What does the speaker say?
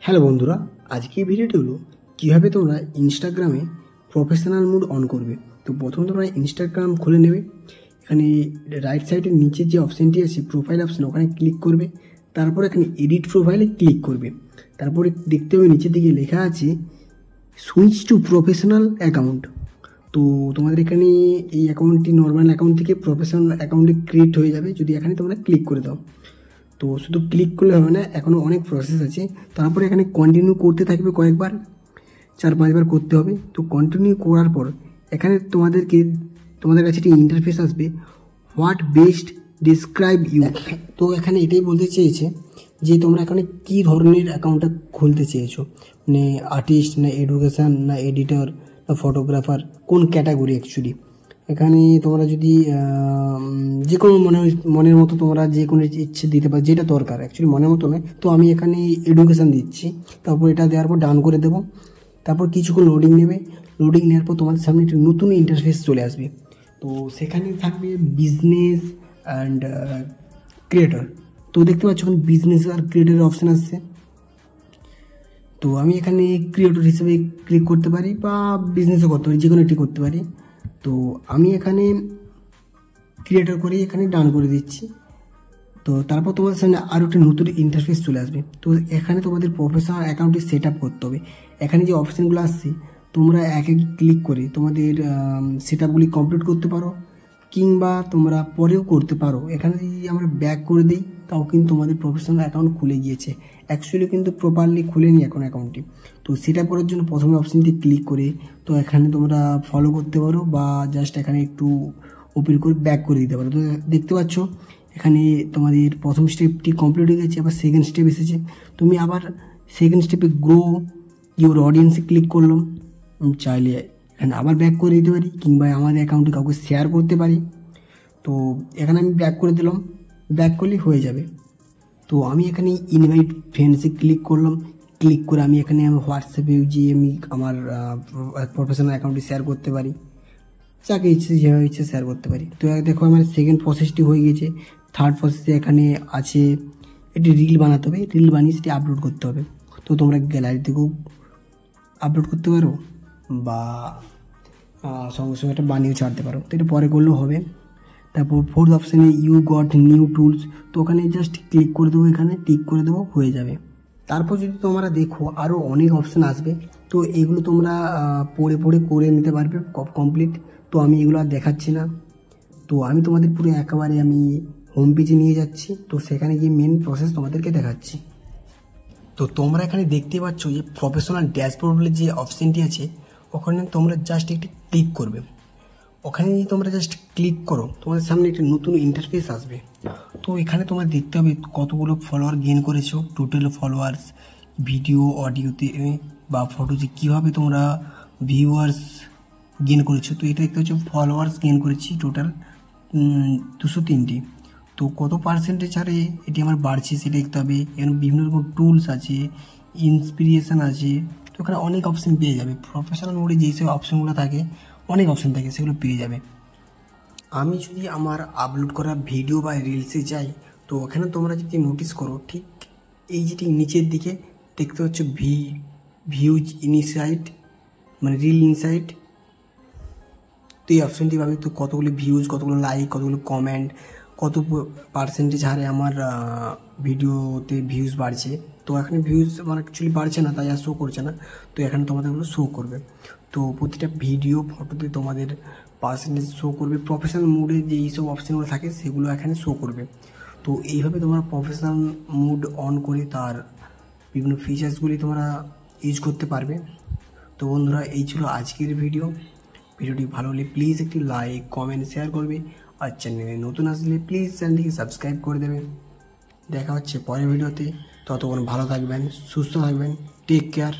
Hello বন্ধুরা, আজকের ভিডিওটি হলো কীভাবে তোমরা ইনস্টাগ্রামে প্রফেশনাল মোড অন করবে। তো প্রথম তোমরা ইনস্টাগ্রাম খুলে নেবে। এখানে রাইট সাইডের নিচে যে অপশানটি আছে প্রোফাইল অপশান, ওখানে ক্লিক করবে। তারপর এখানে এডিট প্রোফাইলে ক্লিক করবে। তারপরে দেখতে হবে নিচের দিকে লেখা আছে সুইচ টু প্রফেশনাল অ্যাকাউন্ট। তো তোমাদের এখানে এই অ্যাকাউন্টটি নর্মাল অ্যাকাউন্ট থেকে প্রফেশনাল অ্যাকাউন্টে ক্রিয়েট হয়ে যাবে যদি এখানে তোমরা ক্লিক করে দাও। তো শুধু ক্লিক করলে হবে না, এখনও অনেক প্রসেস আছে। তারপরে এখানে কন্টিনিউ করতে থাকবে, কয়েকবার 4-5 বার করতে হবে। তো কন্টিনিউ করার পর এখানে তোমাদের কাছে একটি ইন্টারফেস আসবে, হোয়াট বেস্ট ডিসক্রাইব ইউ। তো এখানে এটাই বলতে চেয়েছে যে তোমরা এখানে কী ধরনের অ্যাকাউন্টটা খুলতে চেয়েছো, মানে আর্টিস্ট না এডুকেশান না এডিটর না ফটোগ্রাফার, কোন ক্যাটাগরি অ্যাকচুয়ালি। এখানে তোমরা যদি যে কোনো মনের মতো তোমরা যে কোনো ইচ্ছে দিতে পারো, যেটা দরকার অ্যাকচুয়ালি মনের মতো নয়। তো আমি এখানে এডুকেশান দিচ্ছি। তারপর এটা দেওয়ার পর ডান করে দেবো। তারপর কিছুক্ষণ লোডিং নেবে। লোডিং নেওয়ার পর তোমাদের সামনে একটা নতুন ইন্টারফেস চলে আসবে। তো সেখানে থাকবে বিজনেস অ্যান্ড ক্রিয়েটর। তো দেখতে পাচ্ছ এখানে বিজনেস আর ক্রিয়েটরের অপশান আসছে। তো আমি এখানে ক্রিয়েটর হিসেবে ক্লিক করতে পারি বা বিজনেসও করতে পারি, যে কোনো একটি করতে পারি। তো আমি এখানে ক্রিয়েটর করে এখানে ডান করে দিচ্ছি। তো তারপর তোমাদের সামনে আরও একটা নতুন ইন্টারফেস চলে আসবে। তো এখানে তোমাদের প্রফেশনাল অ্যাকাউন্টটি সেট আপ করতে হবে। এখানে যে অপশানগুলো আসছে তোমরা এক এক ক্লিক করে তোমাদের সেট আপগুলি কমপ্লিট করতে পারো, কিংবা তোমরা পরেও করতে পারো। এখানে যদি আমরা ব্যাক করে দিই তাও কিন্তু তোমাদের প্রফেশনাল অ্যাকাউন্ট খুলে গিয়েছে। অ্যাকচুয়ালি কিন্তু প্রপারলি খুলেনি এখন অ্যাকাউন্টটি। তো সেটা করার জন্য প্রথমে অপশানটি ক্লিক করে তো এখানে তোমরা ফলো করতে পারো বা জাস্ট এখানে একটু ওপেন করে ব্যাক করে দিতে পারো। তো দেখতে পাচ্ছ এখানে তোমাদের প্রথম স্টেপটি কমপ্লিট হয়ে গেছে, আবার সেকেন্ড স্টেপ এসেছে। তুমি আবার সেকেন্ড স্টেপে গ্রো ইউর অডিয়েন্সে ক্লিক করলাম। চাইলে এখানে আবার ব্যাক করে দিতে পারি, কিংবা আমাদের অ্যাকাউন্টে কাউকে শেয়ার করতে পারি। তো এখানে আমি ব্যাক করে দিলাম, ব্যাক করলেই হয়ে যাবে। তো আমি এখানে ইনভাইট ফ্রেন্ডসে ক্লিক করলাম। ক্লিক করে আমি এখানে হোয়াটসঅ্যাপে যে আমি আমার প্রফেশনাল অ্যাকাউন্টে শেয়ার করতে পারি, যাকে ইচ্ছে যেভাবে ইচ্ছে শেয়ার করতে পারি। তো দেখো আমার সেকেন্ড প্রসেসটি হয়ে গেছে। থার্ড প্রসেসে এখানে আছে একটি রিল বানাতে হবে। রিল বানিয়ে সেটি আপলোড করতে হবে। তো তোমরা গ্যালারি থেকেও আপলোড করতে পারো বা সঙ্গে সঙ্গে একটা বানিয়েও ছাড়তে পারো। তো এটা পরে করলেও হবে। তারপর ফোর্থ অপশানে ইউ গট নিউ টুলস। তো ওখানে জাস্ট ক্লিক করে দেবো, এখানে টিক করে দেবো, হয়ে যাবে। তারপর যদি তোমরা দেখো আরও অনেক অপশান আসবে। তো এগুলো তোমরা পড়ে পড়ে করে নিতে পারবে কমপ্লিট। তো আমি এগুলো আর দেখাচ্ছি না। তো আমি তোমাদের পুরো একেবারে আমি হোম পেজে নিয়ে যাচ্ছি। তো সেখানে গিয়ে মেন প্রসেস তোমাদেরকে দেখাচ্ছি। তো তোমরা এখানে দেখতে পাচ্ছ যে প্রফেশনাল ড্যাশবোর্ড বলে যে অপশানটি আছে, ওখানে তোমরা জাস্ট একটি ক্লিক করবে। ওখানে যদি তোমরা জাস্ট ক্লিক করো তোমাদের সামনে একটা নতুন ইন্টারফেস আসবে। তো এখানে তোমরা দেখতে হবে কতগুলো ফলোয়ার গেইন করেছো, টোটাল ফলোয়ার্স, ভিডিও অডিওতে বা ফটোতে কীভাবে তোমরা ভিউয়ার্স গেইন করেছো। তো এটা দেখতে হচ্ছে ফলোয়ার্স গেইন করেছি টোটাল 203টি। তো কত পার্সেন্টেজ হারে এটি আমার বাড়ছে সেটা দেখতে হবে। এখানে বিভিন্ন রকম টুলস আছে, ইন্সপিরেশান আছে। তো এখানে অনেক অপশান পেয়ে যাবে। প্রফেশনাল মোডে যেসব অপশানগুলো থাকে অনেক অপশান থাকে, সেগুলো পেয়ে যাবে। আমি যদি আমার আপলোড করা ভিডিও বা রিলসে যাই, তো ওখানে তোমরা যদি নোটিস করো ঠিক এই যেটি নিচের দিকে দেখতে পাচ্ছ ভিউজ ইনসাইট, মানে রিল ইনসাইট। তো এই অপশানটি পাবে। তো কতগুলো ভিউজ, কতগুলো লাইক, কতগুলো কমেন্ট, কত পার্সেন্টেজ হারে আমার ভিডিওতে ভিউজ বাড়ছে। তো এখানে ভিউজ আমার অ্যাকচুয়ালি বাড়ছে না, তাই আর শো করছে না। তো এখানে তোমাদেরগুলো শো করবে। তো প্রতিটা ভিডিও ফটোতে তোমাদের পার্সেন্টেজ শো করবে। প্রফেশনাল মোডে যে এইসব অপশানগুলো থাকে সেগুলো এখানে শো করবে। তো এইভাবে তোমরা প্রফেশনাল মোড অন করে তার বিভিন্ন ফিচার্সগুলি তোমরা ইউজ করতে পারবে। তো বন্ধুরা, এই ছিল আজকের ভিডিওটি ভালো হলে প্লিজ একটি লাইক, কমেন্ট, শেয়ার করবে। আর চ্যানেলে নতুন আসলে প্লিজ চ্যানেলটিকে সাবস্ক্রাইব করে দেবে। দেখা হচ্ছে পরের ভিডিওতে। ততক্ষণ ভালো থাকবেন, সুস্থ থাকবেন। Take care.